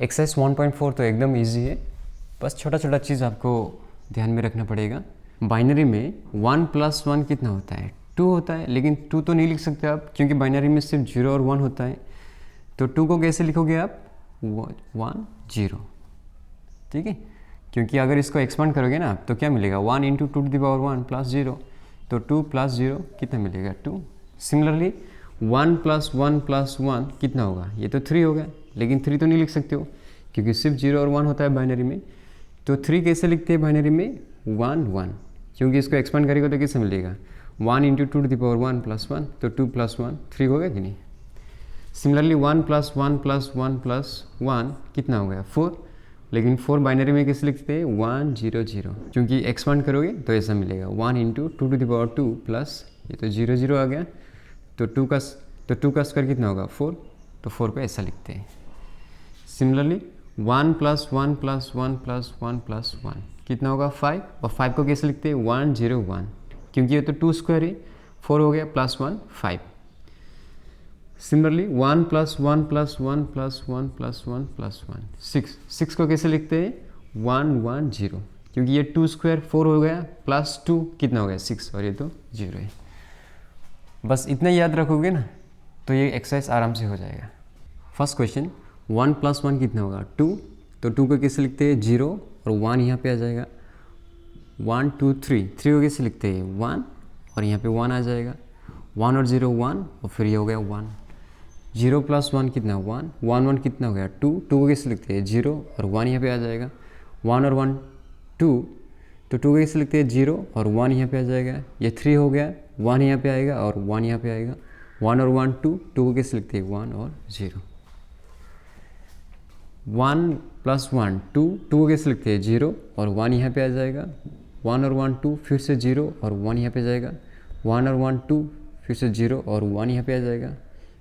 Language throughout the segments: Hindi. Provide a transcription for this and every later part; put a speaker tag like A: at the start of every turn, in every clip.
A: एक्सरसाइज 1.4 तो एकदम इजी है, बस छोटा छोटा चीज़ आपको ध्यान में रखना पड़ेगा। बाइनरी में 1 + 1 कितना होता है? 2 होता है, लेकिन 2 तो नहीं लिख सकते आप क्योंकि बाइनरी में सिर्फ 0 और 1 होता है। तो 2 को कैसे लिखोगे आप? 1 0, ठीक है। क्योंकि अगर इसको एक्सपांड करोगे ना तो क्या मिलेगा? 1 × 2⁴ + 0, तो 2 + 0 कितना मिलेगा? 2। सिमिलरली 1 + 1 + 1 कितना होगा? ये तो 3 होगा, लेकिन 3 तो नहीं लिख सकते हो क्योंकि सिर्फ 0 और 1 होता है बाइनरी में। तो 3 कैसे लिखते हैं बाइनरी में? 1 1, क्योंकि इसको एक्सपांड करेगा तो कैसे मिलेगा? 1 × 2⁴ + 1, तो 2 + 1 3 होगा कि नहीं। सिमिलरली 1 + 1 + 1 + 1 कितना हो गया? 4, लेकिन 4 बाइनरी में कैसे लिखते हैं? 1 0 0, क्योंकि एक्सपांड करोगे तो ऐसा मिलेगा 1 × 2⁴ प्लस ये तो 0 0 आ गया, तो 2 का स्क्वायर कितना होगा? 4, तो 4 को ऐसा लिखते हैं। सिमिलरली 1 + 1 + 1 + 1 + 1 कितना होगा? 5, और 5 को कैसे लिखते हैं? 1 0 1, क्योंकि ये तो 2 स्क्वायर है, 4 हो गया +1 5। सिमिलरली 1 + 1 + 1 + 1 + 1 + 1 6 को कैसे लिखते हैं? 1 1 0, क्योंकि ये 2 स्क्वायर 4 हो गया, +2 कितना हो गया? 6, और ये तो 0 है। बस इतना याद रखोगे ना तो ये एक्सरसाइज आराम से हो जाएगा। फर्स्ट क्वेश्चन, 1 + 1 कितना होगा? 2, तो 2 को कैसे लिखते हैं? 0 और 1 यहाँ पे आ जाएगा। 1 2 3 को कैसे लिखते हैं? 1 और यहाँ पे 1 आ जाएगा। 1 और 0 1, और फिर ये हो गया 1। 0 + 1 कितना? 1 1 1 कितना हो गया? 2 को कैसे लिखते हैं? 0 और 1 यहाँ पे आ जाएगा। 1 और 1 2, तो 2 को कैसे लिखते हैं? 0 और 1 यहाँ पे आ जाएगा। ये 3 हो गया, 1 यहाँ पे आएगा और 1 यहाँ पे आएगा। 1 और 1 2 को कैसे लिखते हैं? 1 और 0। 1 + 1 2 को कैसे लिखते हैं? 0 और 1 यहाँ पे आ जाएगा। 1 और 1 2 फिर से 0 और 1 यहाँ पे जाएगा। 1 और 1 2 फिर से 0 और 1 यहाँ पे आ जाएगा।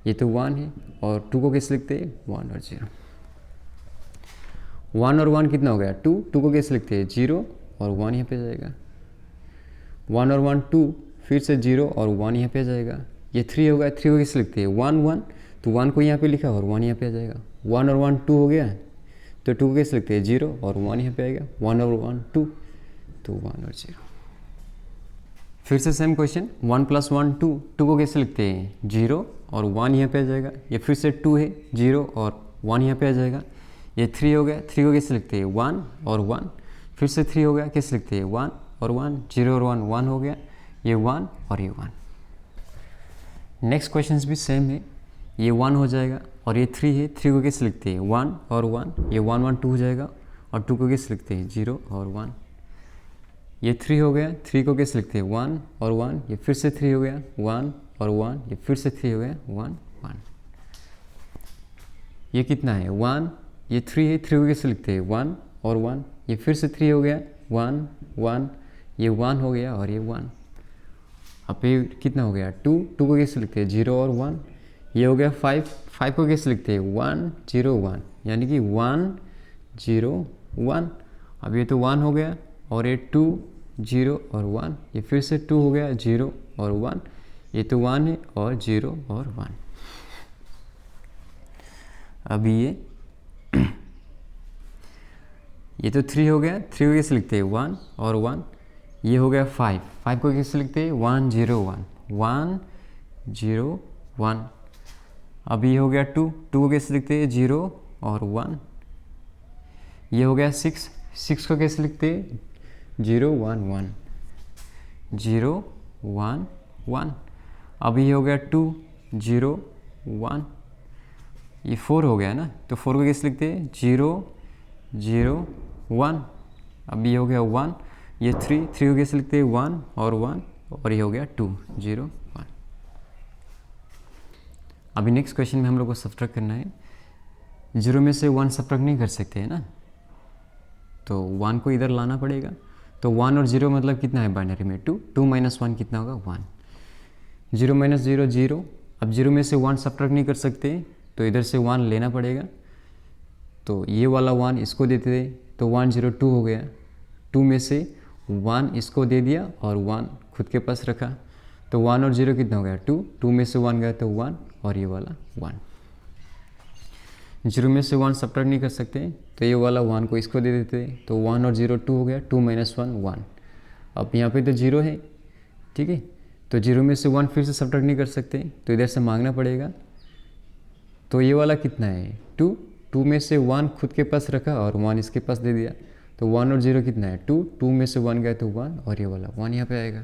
A: ये तो 1 है, और 2 को कैसे लिखते हैं? 1 और 0। 1 और 1 कितना हो गया? 2 को कैसे लिखते हैं? 0 और 1 यहाँ पे जाएगा। 1 और 1 2 फिर से 0 और 1 यहाँ पे आ जाएगा। ये 3 हो गया, 3 को कैसे लिखते हैं? 1 1, तो 1 को यहाँ पे लिखा और 1 यहाँ पे आ जाएगा। 1 और 1 2 हो गया, तो 2 को कैसे लिखते हैं? 0 और 1 यहाँ पे आएगा। 1 और 1 2, तो 1 और 0। फिर से सेम क्वेश्चन, 1 + 1 2 को कैसे लिखते हैं? 0 और 1 यहाँ पे आ जाएगा। ये फिर से 2 है, 0 और 1 यहाँ पे आ जाएगा। ये 3 हो गया, 3 को कैसे लिखते हैं? 1 और 1, फिर से 3 हो गया, कैसे लिखते हैं? 1 और 1, 0 और 1 1 हो गया, ये 1 और ये 1। नेक्स्ट क्वेश्चन भी सेम है, ये 1 हो जाएगा और ये 3 है, 3 को कैसे लिखते हैं? 1 और 1, ये 1 1 2 हो जाएगा, और 2 को कैसे लिखते हैं? 0 और 1। ये 3 हो गया, 3 को कैसे लिखते हैं? 1 और 1, ये फिर से 3 हो गया, 1 और 1, ये फिर से 3 हो गया, 1 1। ये कितना है? 1, ये 3 है, 3 को कैसे लिखते हैं? 1 और 1, ये फिर से 3 हो गया, 1 1, ये 1 हो गया और ये 1। अब ये कितना हो गया? 2 को कैसे लिखते हैं? 0 और 1, ये हो गया 5 को कैसे लिखते हैं? 1 0 1, यानी कि 1 0 1। अब ये तो 1 हो गया, और ये 2 0 और 1, ये फिर से 2 हो गया, 0 और 1, ये तो 1 है और 0 और 1। अभी ये तो 3 हो गया, 3 को कैसे लिखते हैं? 1 और 1, ये हो गया 5 को कैसे लिखते हैं? 1 0 1 1 0 1। अब ये हो गया 2 को कैसे लिखते हैं? 0 और 1, ये हो गया 6 को कैसे लिखते हैं? 0 1 1 0 1 1। अब ये हो गया 2 0 1, ये 4 हो गया ना, तो 4 को कैसे लिखते हैं? 0 0 1। अब ये हो गया 1, ये 3 को कैसे लिखते हैं? 1 और 1, और ये हो गया 2 0 1। अभी नेक्स्ट क्वेश्चन में हम लोग को सब्ट्रैक्ट करना है। 0 में से 1 सब्ट्रैक्ट नहीं कर सकते हैं ना, तो 1 को इधर लाना पड़ेगा। तो 1 और 0 मतलब कितना है बाइनरी में? 2 - 1 कितना होगा? 1। 0 - 0 0। अब 0 में से 1 सब्ट्रैक्ट नहीं कर सकते, तो इधर से 1 लेना पड़ेगा। तो ये वाला 1 इसको देते थे, तो 1 0 2 हो गया। 2 में से 1 इसको दे दिया और 1 खुद के पास रखा, तो 1 और 0 कितना हो गया? 2 में से 1 गया तो 1, और ये वाला 1। जीरो में से 1 सब्ट्रैक्ट नहीं कर सकते, तो ये वाला 1 को इसको दे देते, तो 1 और 0 2 हो गया, 2 - 1 1। अब यहाँ पे तो 0 है, ठीक है, तो जीरो में से 1 फिर से सब्ट्रैक्ट नहीं कर सकते, तो इधर से मांगना पड़ेगा। तो ये वाला कितना है 2, 2 में से 1 खुद के पास रखा और 1 इसके पास दे दिया, तो 1 और 0 कितना है 2, 2 में से 1 गया तो 1 और ये वाला 1 यहाँ पे आएगा।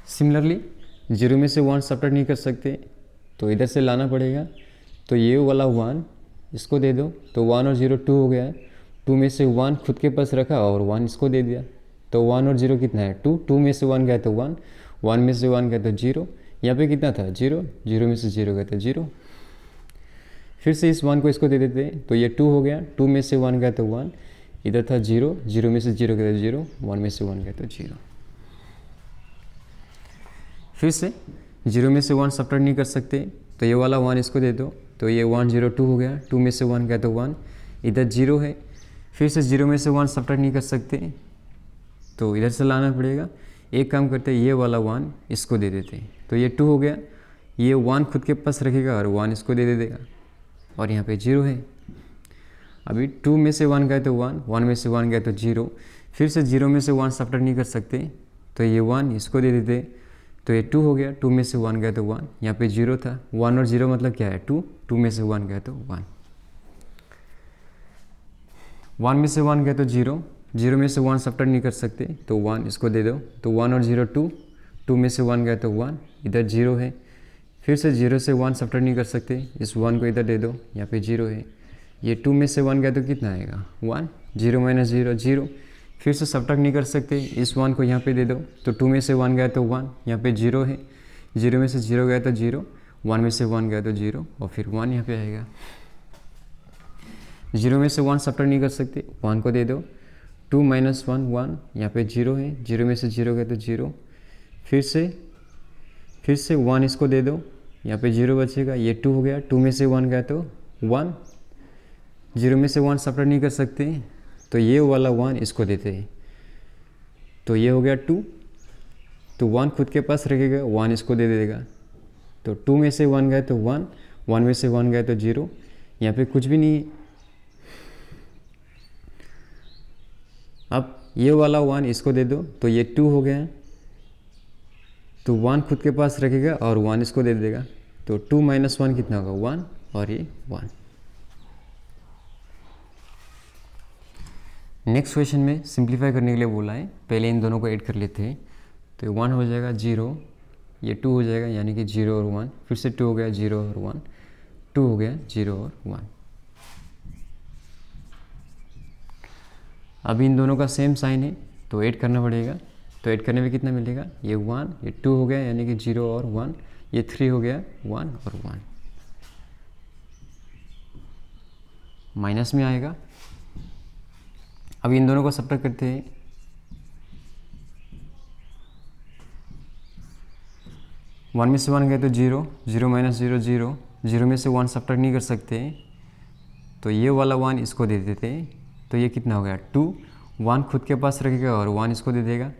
A: सिमिलरली जीरो में से 1 सब्ट्रैक्ट नहीं कर सकते, तो इधर से लाना पड़ेगा, तो ये वाला 1 इसको दे दो, तो 1 और 0 2 हो गया, 2 में से 1 खुद के पास रखा और 1 इसको दे दिया, तो 1 और 0 कितना है 2, 2 में से 1 गया तो 1, 1 में से 1 गया तो 0, यहाँ पे कितना था 0, 0 में से 0 गया तो 0। फिर से इस 1 को इसको दे देते, तो ये 2 हो गया, 2 में से 1 गया तो 1, इधर था 0, 0 में से 0 गया तो 0, 1 में से 1 गया तो 0। फिर से 0 में से 1 सब्ट्रैक्ट नहीं कर सकते, तो ये वाला 1 इसको दे दो, तो ये 1 0 2 हो गया, 2 में से 1 गया तो 1, इधर 0 है। फिर से 0 में से 1 सब्ट्रैक्ट नहीं कर सकते, तो इधर से लाना पड़ेगा। एक काम करते ये वाला 1 इसको दे देते, तो ये 2 हो गया, ये 1 खुद के पास रखेगा और 1 इसको दे देगा, और यहाँ पे 0 है। अभी 2 में से 1 गया तो 1, 1 में से 1 गया तो 0। फिर से 0 में से 1 सब्ट्रैक्ट नहीं कर सकते, तो ये 1 इसको दे देते, तो ये 2 हो गया, 2 में से 1 गया तो 1, यहाँ पे 0 था, 1 और 0 मतलब क्या है 2, 2 में से 1 गया तो 1, 1 में से 1 गया तो 0, 0 में से 1 सब्ट्रैक्ट नहीं कर सकते, तो 1 इसको दे दो, तो 1 और 0 2, 2 में से 1 गया तो 1, इधर 0 है। फिर से 0 से 1 सब्ट्रैक्ट नहीं कर सकते, इस 1 को इधर दे दो, यहाँ पे 0 है। ये 2 में से 1 गया तो कितना आएगा 1, 0 - 0 0। फिर से सब्ट्रैक्ट नहीं कर सकते, इस 1 को यहाँ पे दे दो, तो 2 में से 1 गया तो 1, यहाँ पे 0 है, 0 में से 0 गया तो 0, 1 में से 1 गया तो 0 और फिर 1 यहाँ पे आएगा। 0 में से 1 सब्ट्रैक्ट नहीं कर सकते, 1 को दे दो, 2 - 1 1, यहाँ पे 0 है, 0 में से 0 गया तो 0। फिर से 1 इसको दे दो, यहाँ पे 0 बचेगा, ये 2 हो गया, 2 में से 1 गया तो 1, 0 में से 1 सब्ट्रैक्ट नहीं कर सकते, तो ये वाला 1 इसको देते हैं, तो ये हो गया 2, तो 1 खुद के पास रखेगा, 1 इसको दे देगा, तो 2 में से 1 गया तो 1, 1 में से 1 गया तो 0, यहाँ पे कुछ भी नहीं। अब ये वाला 1 इसको दे दो, तो ये 2 हो गया, तो 1 खुद के पास रखेगा और 1 इसको दे देगा, तो 2 - 1 कितना होगा 1 और ये 1। नेक्स्ट क्वेश्चन में सिंप्लीफाई करने के लिए बोला है, पहले इन दोनों को ऐड कर लेते हैं, तो 1 हो जाएगा 0, ये 2 हो जाएगा, यानी कि 0 और 1, फिर से 2 हो गया 0 और 1, 2 हो गया 0 और 1। अभी इन दोनों का सेम साइन है, तो ऐड करना पड़ेगा, तो ऐड करने में कितना मिलेगा, ये 1, ये 2 हो गया, यानी कि 0 और 1, ये 3 हो गया 1 और 1, माइनस में आएगा। अभी इन दोनों को सब्ट्रैक्ट करते हैं, वन में से 1 गया तो 0, 0 - 0 0, 0 में से 1 सब्ट्रैक्ट नहीं कर सकते, तो ये वाला 1 इसको दे देते हैं, तो ये कितना हो गया 2, 1 खुद के पास रखेगा और 1 इसको दे देगा।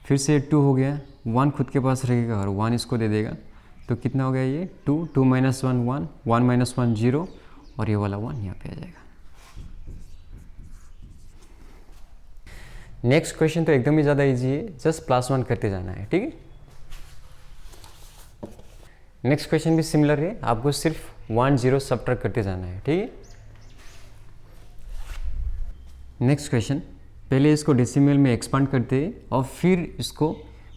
A: फिर से 2 हो गया, 1 खुद के पास रखेगा और 1 इसको दे देगा, तो कितना हो गया ये 2, 2 - 1 1, 1 - 1 0 और ये वाला 1 यहाँ पे आ जाएगा। नेक्स्ट क्वेश्चन तो एकदम ही ज़्यादा इजी है, जस्ट +1 करते जाना है, ठीक है। नेक्स्ट क्वेश्चन भी सिमिलर है, आपको सिर्फ 1 0 सब्ट्रैक्ट करते जाना है, ठीक है। नेक्स्ट क्वेश्चन, पहले इसको डेसिमल में एक्सपांड करते हैं और फिर इसको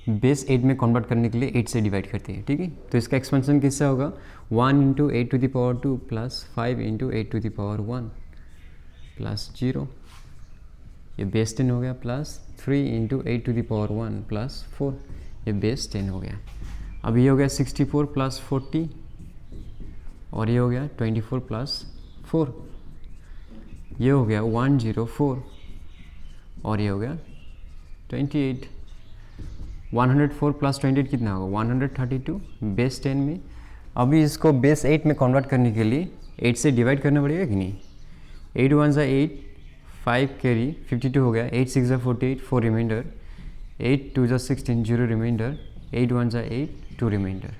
A: बेस 8 में कन्वर्ट करने के लिए 8 से डिवाइड करते हैं, ठीक है। तो इसका एक्सपेंशन किससे होगा 1 × 8⁻² प्लस 5 × 8⁻1 प्लस 0, ये बेस 10 हो गया, प्लस 3 × 8⁻1 प्लस 4, ये बेस 10 हो गया। अब ये हो गया 64 प्लस 40 और ये हो गया 24 प्लस 4, ये हो गया 104 और ये हो गया 28। 104 प्लस 28 कितना होगा 132 बेस 10 में। अभी इसको बेस 8 में कन्वर्ट करने के लिए 8 से डिवाइड करना पड़ेगा कि नहीं। 8 1 ज़ा 8, 5 कैरी 52 हो गया, 8 6 ज़ा 48, 4 रिमाइंडर, 8 2 ज़ा 16, 0 रिमाइंडर, 8 1 ज़ा 8, 2 रिमाइंडर।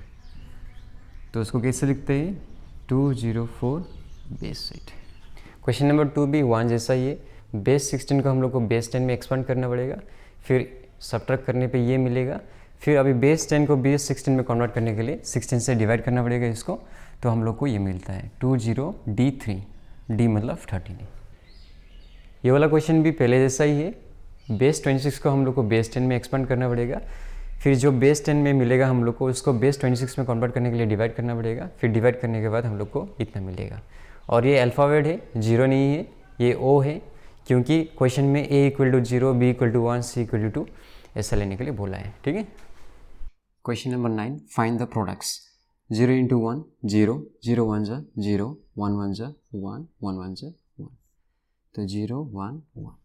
A: तो उसको कैसे लिखते हैं 204 बेस 8। क्वेश्चन नंबर 2 भी 1 जैसा ही है। बेस 16 को हम लोग को बेस 10 में एक्सपांड करना पड़ेगा, फिर सब्ट्रैक्ट करने पे ये मिलेगा, फिर अभी बेस 10 को बेस 16 में कन्वर्ट करने के लिए 16 से डिवाइड करना पड़ेगा इसको, तो हम लोग को ये मिलता है 20D3, D मतलब 13 है। ये वाला क्वेश्चन भी पहले जैसा ही है। बेस 26 को हम लोग को बेस 10 में एक्सपांड करना पड़ेगा, फिर जो बेस 10 में मिलेगा हम लोग को उसको बेस 26 में कन्वर्ट करने के लिए डिवाइड करना पड़ेगा, फिर डिवाइड करने के बाद हम लोग को इतना मिलेगा। और ये अल्फ़ाबेट है, 0 नहीं है, ये O है, क्योंकि क्वेश्चन में A = 0, B = 1, C = 2 ऐसा लेने के लिए बोला है। ठीक है। Question number 9, find the products. 0 × 1 0, 0 1 जा 0, 1 1 जा 1, 1 1 जा 1, तो 0 1 1,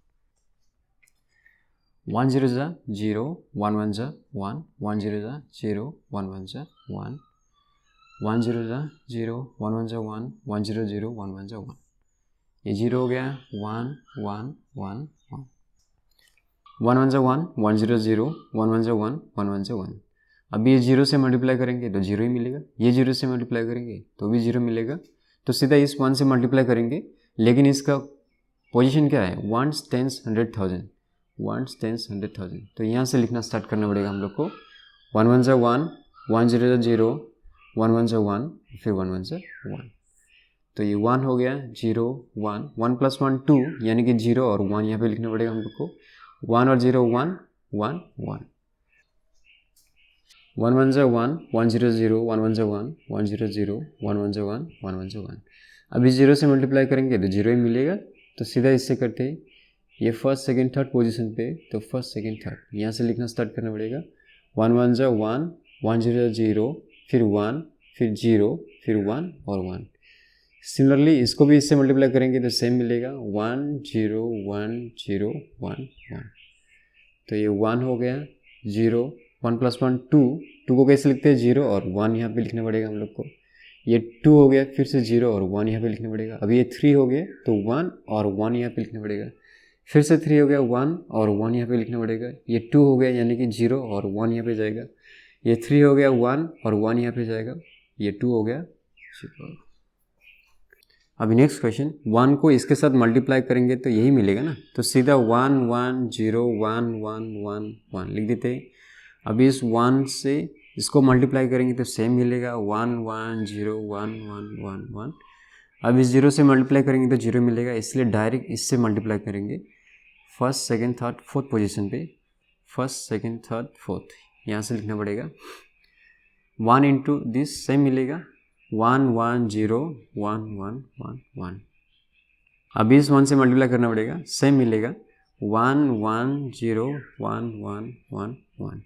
A: 1 0 जा 0, 1 1 जा 1, 1 0 जा 0, 1 1 जा 1, 1 0 जा 0, 1 1 जा 1, 1 0 0, 1 1 जा 1, ये 0 हो गया 1 1 1 1, 1 1 जा 1, 1 0 0, 1 1 जा 1, 1 1 जा 1। अभी ये 0 से मल्टीप्लाई करेंगे तो 0 ही मिलेगा, ये 0 से मल्टीप्लाई करेंगे तो भी 0 मिलेगा, तो सीधा इस 1 से मल्टीप्लाई करेंगे। लेकिन इसका पोजीशन क्या है, 1s 10s 100,000, 1s 10s 100,000, तो यहाँ से लिखना स्टार्ट करना पड़ेगा हम लोग को। 1 1 जा 1, 1 0 जा 0, 1 1 जा 1, फिर 1 1 जा 1, तो ये 1 हो गया 0 1, 1 + 1 2, यानी कि 0 और 1 यहाँ पे लिखना पड़ेगा हम लोग को। 1 और 0 1 1 1, 1 1 जा 1, 1 0 0, 1 1 जा 1, 1 0 0, 1 1 जा 1, 1 1 जा 1। अभी 0 से मल्टीप्लाई करेंगे तो 0 ही मिलेगा, तो सीधा इससे करते हैं ये फर्स्ट सेकंड थर्ड पोजीशन पे, तो फर्स्ट सेकंड थर्ड यहाँ से लिखना स्टार्ट करना पड़ेगा। 1 1 जा 1, 1 0 जा 0, फिर 1, फिर 0, फिर 1 और 1। सिमिलरली इसको भी इससे मल्टीप्लाई करेंगे तो सेम मिलेगा, 1 0 1 0 1 1, तो ये 1 हो गया 0, 1 + 1 2, 2 को कैसे लिखते हैं 0 और 1 यहाँ पे लिखना पड़ेगा हम लोग को। ये 2 हो गया, फिर से 0 और 1 यहाँ पे लिखना पड़ेगा। अभी ये 3 हो गया तो 1 और 1 यहाँ पे लिखना पड़ेगा, फिर से 3 हो गया, 1 और 1 यहाँ पे लिखना पड़ेगा। ये 2 हो गया, यानी कि 0 और 1 यहाँ पे जाएगा। ये 3 हो गया, 1 और 1 यहाँ पे जाएगा। ये 2 हो गया 0। अभी नेक्स्ट क्वेश्चन, 1 को इसके साथ मल्टीप्लाई करेंगे तो यही मिलेगा ना, तो सीधा 1 1 0 1 1 1 1 लिख देते हैं। अभी इस 1 से इसको मल्टीप्लाई करेंगे तो सेम मिलेगा, 1 1 0 1 1 1 1। अब इस 0 से मल्टीप्लाई करेंगे तो 0 मिलेगा, इसलिए डायरेक्ट इससे मल्टीप्लाई करेंगे first second third fourth position पे, फर्स्ट सेकंड थर्ड फोर्थ यहाँ से लिखना पड़ेगा। 1 इंटू दिस सेम मिलेगा, 1 1 0 1 1 1 1। अभी इस 1 से मल्टीप्लाई करना पड़ेगा, सेम मिलेगा, 1 1 0 1 1 1 1।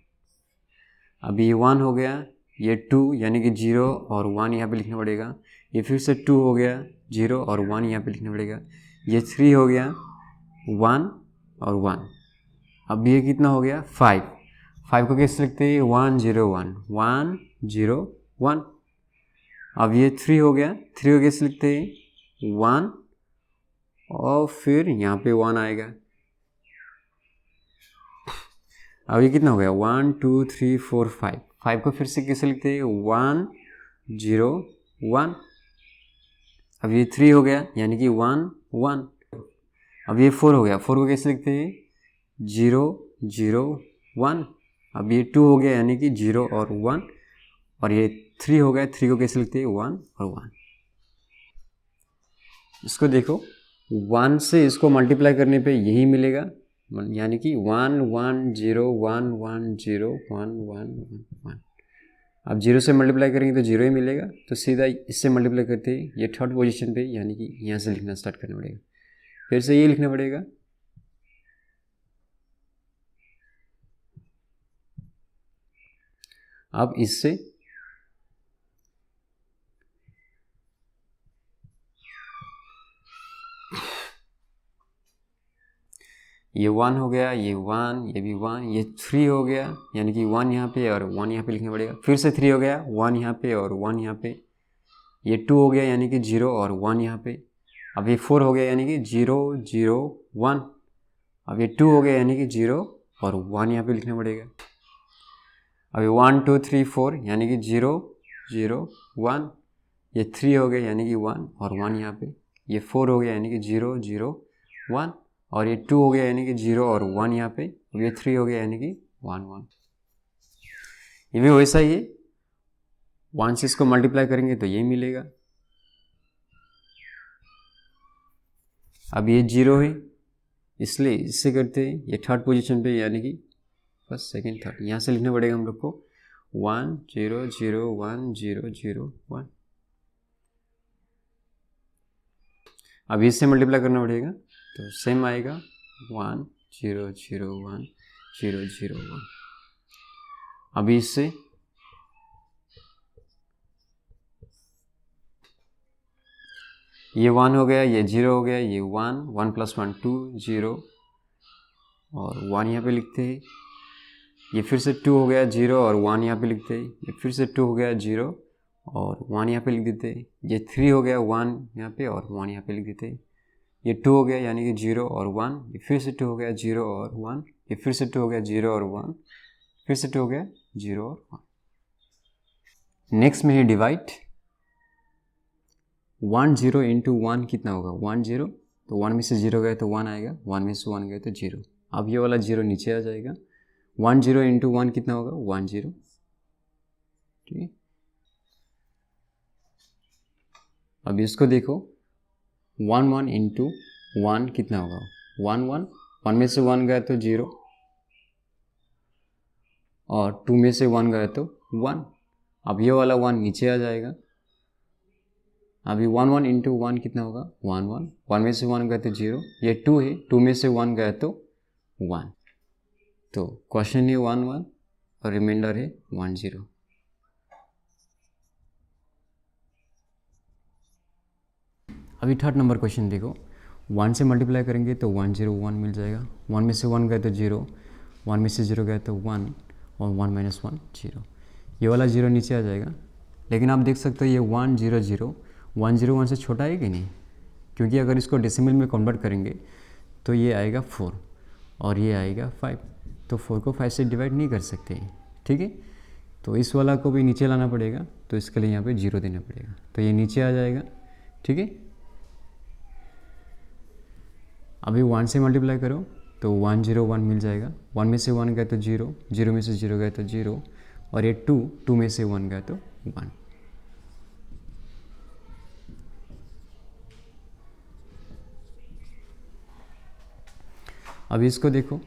A: अभी ये 1 हो गया, ये 2 यानी कि 0 और 1 यहाँ पे लिखना पड़ेगा। ये फिर से 2 हो गया, 0 और 1 यहाँ पे लिखना पड़ेगा। ये 3 हो गया, 1 और 1। अब ये कितना हो गया 5। 5 को कैसे लिखते हैं 1 0 1 1 0 1। अब ये 3 हो गया, 3 को कैसे लिखते हैं 1 और फिर यहाँ पे 1 आएगा। अब ये कितना हो गया 1 2 3 4 5। 5 को फिर से कैसे लिखते हैं 1 0 1। अब ये 3 हो गया, यानी कि 1 1। अब ये 4 हो गया, 4 को कैसे लिखते हैं 0 0 1। अब ये 2 हो गया, यानी कि 0 और 1। और ये 3 हो गया, 3 को कैसे लिखते हैं 1 और 1। इसको देखो, 1 से इसको मल्टीप्लाई करने पे यही मिलेगा, यानी कि 1 1 0 1 1 0 1 1 1 1। अब 0 से मल्टीप्लाई करेंगे तो 0 ही मिलेगा, तो सीधा इससे मल्टीप्लाई करते हैं ये थर्ड पोजीशन पे, यानी कि यहाँ से लिखना स्टार्ट करना पड़ेगा। फिर से ये लिखना पड़ेगा, अब इससे ये 1 हो गया, ये 1, ये भी 1, ये 3 हो गया, यानी कि 1 यहाँ पे और 1 यहाँ पे लिखना पड़ेगा। फिर से 3 हो गया, 1 यहाँ पे और 1 यहाँ पे। ये 2 हो गया, यानी कि 0 और 1 यहाँ पे। अब ये 4 हो गया, यानी कि 0 0 1। अब ये 2 हो गया, यानी कि 0 और 1 यहाँ पे लिखना पड़ेगा। अब ये 1 2 3 4, यानी कि 0 0 1। ये 3 हो गया यानी कि 1 और 1 यहाँ पे, ये 4 हो गया यानी कि 0 0 1 और ये 2 हो गया यानी कि 0 और 1 यहाँ पे, ये 3 हो गया यानी कि 1 1। ये भी वैसा ही है, 1 से इसको मल्टीप्लाई करेंगे तो ये मिलेगा। अब ये 0 है इसलिए इससे करते हैं, ये थर्ड पोजीशन पे यानी कि फर्स्ट सेकंड थर्ड, यहाँ से लिखना पड़ेगा हम लोग को 1 0 0 1 0 0 1। अब इससे मल्टीप्लाई करना पड़ेगा तो सेम आएगा 1 0 0 1 0 0 1। अभी इससे ये 1 हो गया, ये 0 हो गया, ये 1 1 + 1 2 0 और 1 यहाँ पे लिखते हैं। ये फिर से 2 हो गया 0 और 1 यहाँ पे लिखते हैं। ये फिर से 2 हो गया 0 और 1 यहाँ पे लिख देते हैं। ये 3 हो गया 1 यहाँ पे और 1 यहाँ पे लिख देते हैं। ये 2 हो गया यानी कि 0 और 1, ये फिर से 2 हो गया 0 और 1, ये फिर से 2 हो गया 0 और 1, फिर से 2 हो गया 0 और 1। नेक्स्ट में है डिवाइड। 1 0 इंटू 1 कितना होगा? 1 0, तो 1 में से 0 गया तो 1 आएगा, 1 में से 1 गया तो 0। अब ये वाला 0 नीचे आ जाएगा। 1 0 इंटू 1 कितना होगा? 1 0। ठीक है, अब इसको देखो 1 1 इंटू 1 कितना होगा? 1 1, 1 में से 1 गया तो 0 और 2 में से 1 गया तो 1। अब ये वाला 1 नीचे आ जाएगा। अभी 1 1 इंटू 1 कितना होगा? 1 1, 1 में से 1 गया तो 0, ये 2 है, 2 में से 1 गया तो 1। तो क्वेश्चन है 1 1 और रिमाइंडर है 1 0। अभी थर्ड नंबर क्वेश्चन देखो, 1 से मल्टीप्लाई करेंगे तो 1 0 1 मिल जाएगा। 1 में से 1 गया तो 0, 1 में से 0 गया तो 1 और 1 - 1 0। ये वाला 0 नीचे आ जाएगा। लेकिन आप देख सकते हो ये 1 0 0 1 0 1 से छोटा है कि नहीं? क्योंकि अगर इसको डेसिमल में कन्वर्ट करेंगे तो ये आएगा 4 और ये आएगा 5, तो 4 को 5 से डिवाइड नहीं कर सकते। ठीक है, तो इस वाला को भी नीचे लाना पड़ेगा, तो इसके लिए यहाँ पे 0 देना पड़ेगा, तो ये नीचे आ जाएगा। ठीक है, अभी 1 से मल्टीप्लाई करो तो 1 0 1 मिल जाएगा। 1 में से 1 गया तो 0, 0 में से 0 गया तो 0 और ये 2, 2 में से 1 गया तो 1। अभी इसको देखो,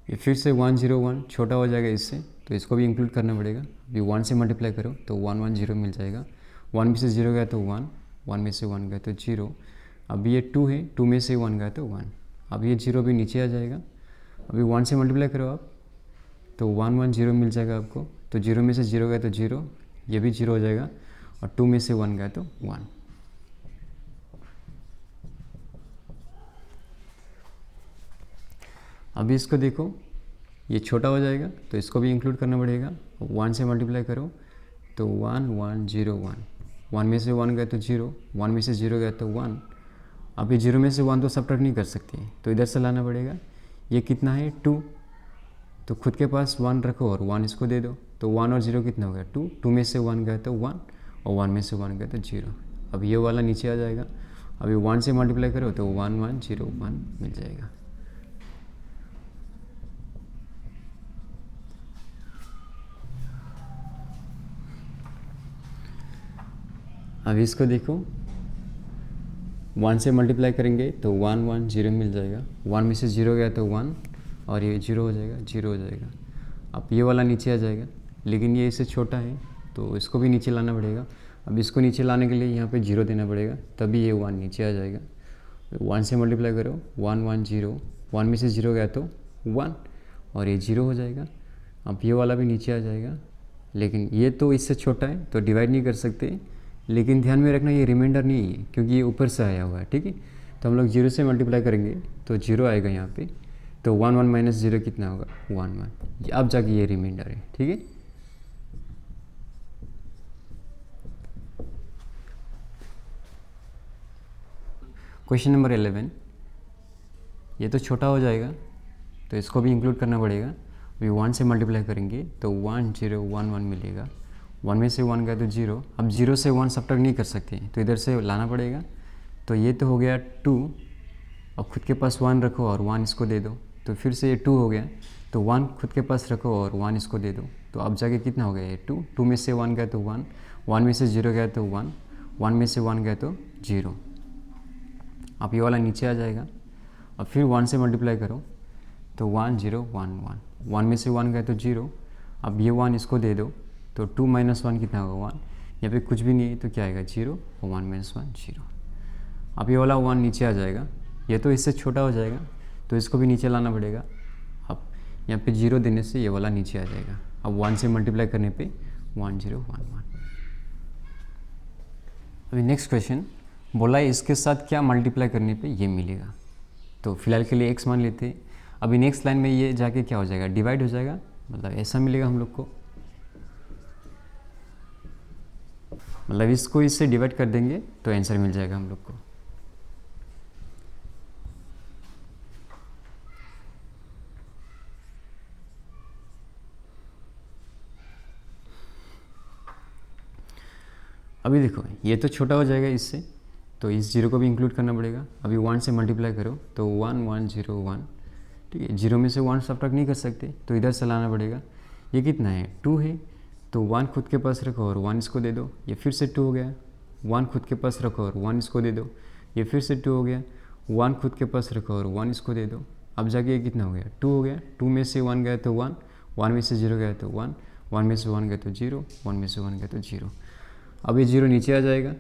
A: ये फिर से 1 0 1 छोटा हो जाएगा इससे, तो इसको भी इंक्लूड करना पड़ेगा। अभी 1 से मल्टीप्लाई करो तो 1 1 0 मिल जाएगा। 1 में से 0 गया तो 1, 1 में से 1 गया तो 0। अभी ये 2 है, 2 में से 1 गया तो 1। अब ये 0 भी नीचे आ जाएगा। अभी 1 से मल्टीप्लाई करो आप तो 1 1 0 मिल जाएगा आपको, तो 0 में से 0 गया तो 0, ये भी 0 हो जाएगा और 2 में से 1 गया तो 1। अभी इसको देखो, ये छोटा हो जाएगा तो इसको भी इंक्लूड करना पड़ेगा। 1 से मल्टीप्लाई करो तो 1 1 0 1, 1 में से 1 गया तो 0, 1 में से 0 गया तो 1। अब ये 0 में से 1 तो सब्ट्रैक्ट नहीं कर सकते, तो इधर से लाना पड़ेगा। ये कितना है? 2, तो खुद के पास 1 रखो और 1 इसको दे दो, तो 1 और 0 कितना हो गया? 2, 2 में से 1 गया तो 1 और 1 में से 1 गया तो 0। अब ये वाला नीचे आ जाएगा। अभी 1 से मल्टीप्लाई करो तो 1 1 0 1 मिल जाएगा। अभी इसको देखो, 1 से मल्टीप्लाई करेंगे तो 1 1 0 मिल जाएगा। 1 में से 0 गया तो 1 और ये 0 हो जाएगा, 0 हो जाएगा। अब ये वाला नीचे आ जाएगा, लेकिन ये इससे छोटा है तो इसको भी नीचे लाना पड़ेगा। अब इसको नीचे लाने के लिए यहाँ पे 0 देना पड़ेगा, तभी ये 1 नीचे आ जाएगा। 1 से मल्टीप्लाई करो 1 1 0, 1 में से 0 गया तो 1 और ये 0 हो जाएगा। अब ये वाला भी नीचे आ जाएगा, लेकिन ये तो इससे छोटा है तो डिवाइड नहीं कर सकते। लेकिन ध्यान में रखना ये रिमाइंडर नहीं है क्योंकि ये ऊपर से आया हुआ है। ठीक है, तो हम लोग 0 से मल्टीप्लाई करेंगे तो 0 आएगा यहाँ पे, तो 1 1 - 0 कितना होगा? 1 1। अब जाके ये रिमाइंडर है। ठीक है, क्वेश्चन नंबर 11, ये तो छोटा हो जाएगा तो इसको भी इंक्लूड करना पड़ेगा। अभी 1 से मल्टीप्लाई करेंगे तो 1 0 1 1 मिलेगा। 1 में से 1 गया तो 0। अब 0 से 1 सब्ट्रैक्ट नहीं कर सकते तो इधर से लाना पड़ेगा। तो ये तो हो गया 2, अब खुद के पास 1 रखो और 1 इसको दे दो, तो फिर से ये 2 हो गया। तो 1 खुद के पास रखो और 1 इसको दे दो, तो अब जाके कितना हो गया ये 2। 2 में से 1 गया तो 1, 1 में से 0 गया तो 1, 1 में से 1 गया तो 0। अब ये वाला नीचे आ जाएगा। अब फिर 1 से मल्टीप्लाई करो तो 1 0 1 1, 1 में से 1 गया तो 0। अब ये 1 इसको दे दो तो 2 माइनस 1 कितना होगा 1, यहाँ पे कुछ भी नहीं है तो क्या आएगा 0 और 1 माइनस 1 0। अब ये वाला 1 नीचे आ जाएगा, ये तो इससे छोटा हो जाएगा तो इसको भी नीचे लाना पड़ेगा। अब यहाँ पे 0 देने से ये वाला नीचे आ जाएगा। अब 1 से मल्टीप्लाई करने पे 1 0 1 1। अभी नेक्स्ट क्वेश्चन बोला है इसके साथ क्या मल्टीप्लाई करने पे ये मिलेगा। तो फिलहाल के लिए x मान लेते हैं। अभी नेक्स्ट लाइन में ये जाके क्या हो जाएगा, डिवाइड हो जाएगा, मतलब ऐसा मिलेगा हम लोग को, मतलब इसको इससे डिवाइड कर देंगे तो आंसर मिल जाएगा हम लोग को। अभी देखो ये तो छोटा हो जाएगा इससे, तो इस 0 को भी इंक्लूड करना पड़ेगा। अभी 1 से मल्टीप्लाई करो तो 1 1 0 1, ठीक है। 0 में से 1 सब्ट्रैक्ट नहीं कर सकते तो इधर से लाना पड़ेगा। ये कितना है 2 है, तो 1 खुद के पास रखो और 1 इसको दे दो, ये फिर से 2 हो गया। 1 खुद के पास रखो और 1 इसको दे दो, ये फिर से 2 हो गया। 1 खुद के पास रखो और 1 इसको दे दो, अब जाके ये कितना हो गया 2 हो गया। 2 में से 1 गया तो 1, 1 में से 0 गया तो 1, 1 में से 1 गया तो 0, 1 में से 1 गया तो 0। अब ये 0 नीचे आ जाएगा,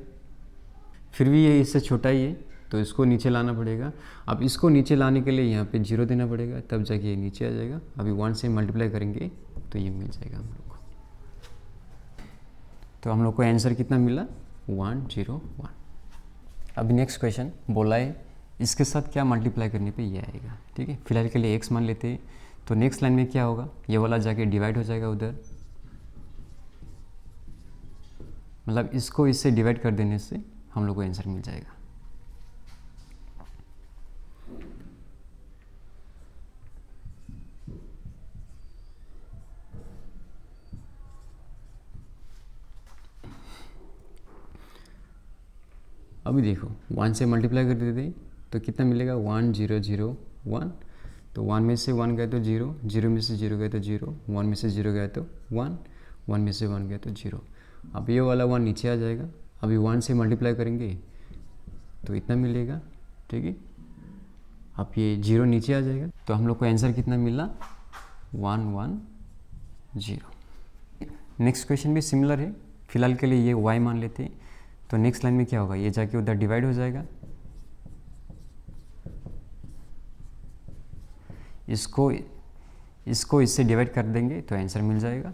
A: फिर भी ये इससे छोटा ही है तो इसको नीचे लाना पड़ेगा। अब इसको नीचे लाने के लिए यहाँ पे 0 देना पड़ेगा, तब जाके ये नीचे आ जाएगा। अभी 1 से मल्टीप्लाई करेंगे तो ये मिल जाएगा हम लोग को। तो हम लोग को आंसर कितना मिला 1 0 1। अभी नेक्स्ट क्वेश्चन बोला है इसके साथ क्या मल्टीप्लाई करने पे ये आएगा, ठीक है। फिलहाल के लिए x मान लेते हैं। तो नेक्स्ट लाइन में क्या होगा, ये वाला जाके डिवाइड हो जाएगा उधर, मतलब इसको इससे डिवाइड कर देने से हम लोग को आंसर मिल जाएगा। अभी देखो 1 से मल्टीप्लाई कर देते तो कितना मिलेगा 1 0 0 1, तो 1 में से 1 गया तो 0, 0 में से 0 गया तो 0, 1 में से 0 गया तो 1, 1 में से 1 गया तो 0। अब ये वाला 1 नीचे आ जाएगा। अभी 1 से मल्टीप्लाई करेंगे तो इतना मिलेगा, ठीक है। अब ये 0 नीचे आ जाएगा तो हम लोग को आंसर कितना मिला 1 1 0। नेक्स्ट क्वेश्चन भी सिमिलर है। फिलहाल के लिए ये y मान लेते हैं। तो नेक्स्ट लाइन में क्या होगा, ये जाके उधर डिवाइड हो जाएगा, इसको इससे डिवाइड कर देंगे तो आंसर मिल जाएगा।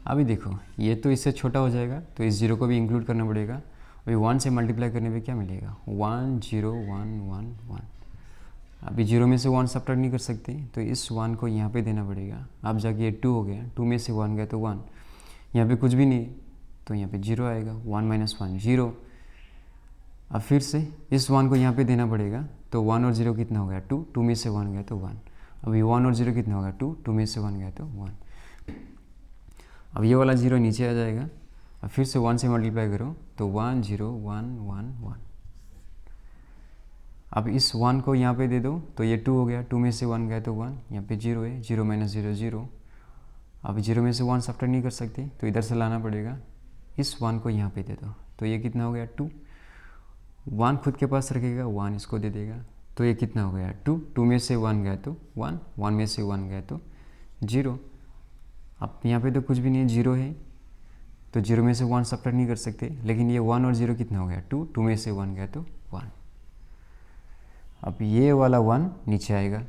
A: अभी देखो ये तो इससे छोटा हो जाएगा तो इस 0 को भी इंक्लूड करना पड़ेगा। अभी 1 से मल्टीप्लाई करने पे क्या मिलेगा 1 0 1 1 1। अभी 0 में से 1 सब्ट्रैक्ट नहीं कर सकते तो इस 1 को यहाँ पे देना पड़ेगा। अब जाके ये 2 हो गया, 2 में से 1 गया तो 1, यहाँ पे कुछ भी नहीं तो यहाँ पे 0 आएगा, 1 माइनस 1 0। अब फिर से इस 1 को यहाँ पे देना पड़ेगा तो 1 और 0 कितना हो गया 2, 2 में से 1 गया तो 1। अभी 1 और 0 कितना होगा 2, 2 में से 1 गया तो 1। अब ये वाला 0 नीचे आ जाएगा। अब फिर से 1 से मल्टीप्लाई करो तो 1 0 1 1 1। अब इस 1 को यहाँ पे दे दो तो ये 2 हो गया, 2 में से 1 गया तो 1, यहाँ पे 0 है, 0 माइनस 0 0। अब 0 में से 1 सब्ट्रैक्ट नहीं कर सकते तो इधर से लाना पड़ेगा, इस 1 को यहाँ पे दे दो तो ये कितना हो गया 2। 1 खुद के पास रखेगा, 1 इसको दे देगा तो ये कितना हो गया 2, 2 में से 1 गया तो 1, 1 में से 1 गया तो 0। अब यहाँ पे तो कुछ भी नहीं है, 0 है तो 0 में से 1 सब्ट्रैक्ट नहीं कर सकते, लेकिन ये 1 और 0 कितना हो गया 2, 2 में से 1 गया तो 1। अब ये वाला 1 नीचे आएगा।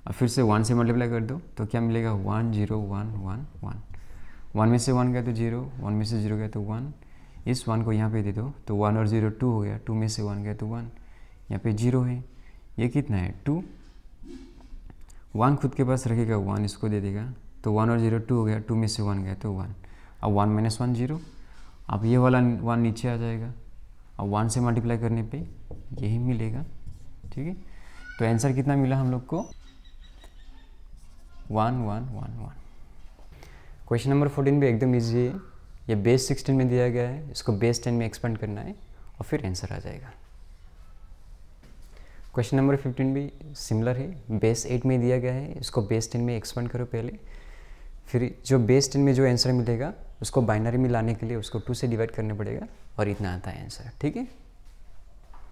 A: अब फिर से 1 से मल्टीप्लाई कर दो तो क्या मिलेगा 1 0 1 1 1। 1 में से 1 गया तो 0, 1 में से 0 गया तो 1, इस 1 को यहाँ पे दे दो तो 1 और 0 2 हो गया, 2 में से 1 गया तो 1, यहाँ पे 0 है, ये कितना है 2। 1 खुद के पास रखेगा, 1 इसको दे देगा तो 1 और 0 2 हो गया, 2 में से 1 गया तो 1। अब 1 माइनस 1 0, अब ये वाला 1 नीचे आ जाएगा। अब 1 से मल्टीप्लाई करने पे यही मिलेगा, ठीक है। तो आंसर कितना मिला हम लोग को? 1 1 1 1। क्वेश्चन नंबर 14 भी एकदम ईजी है। ये बेस 16 में दिया गया है, इसको बेस 10 में एक्सपेंड करना है और फिर आंसर आ जाएगा। क्वेश्चन नंबर 15 भी सिमिलर है, बेस 8 में दिया गया है, इसको बेस 10 में एक्सपेंड करो पहले, फिर जो बेस 10 में जो आंसर मिलेगा उसको बाइनरी में लाने के लिए उसको 2 से डिवाइड करना पड़ेगा और इतना आता है आंसर, ठीक है।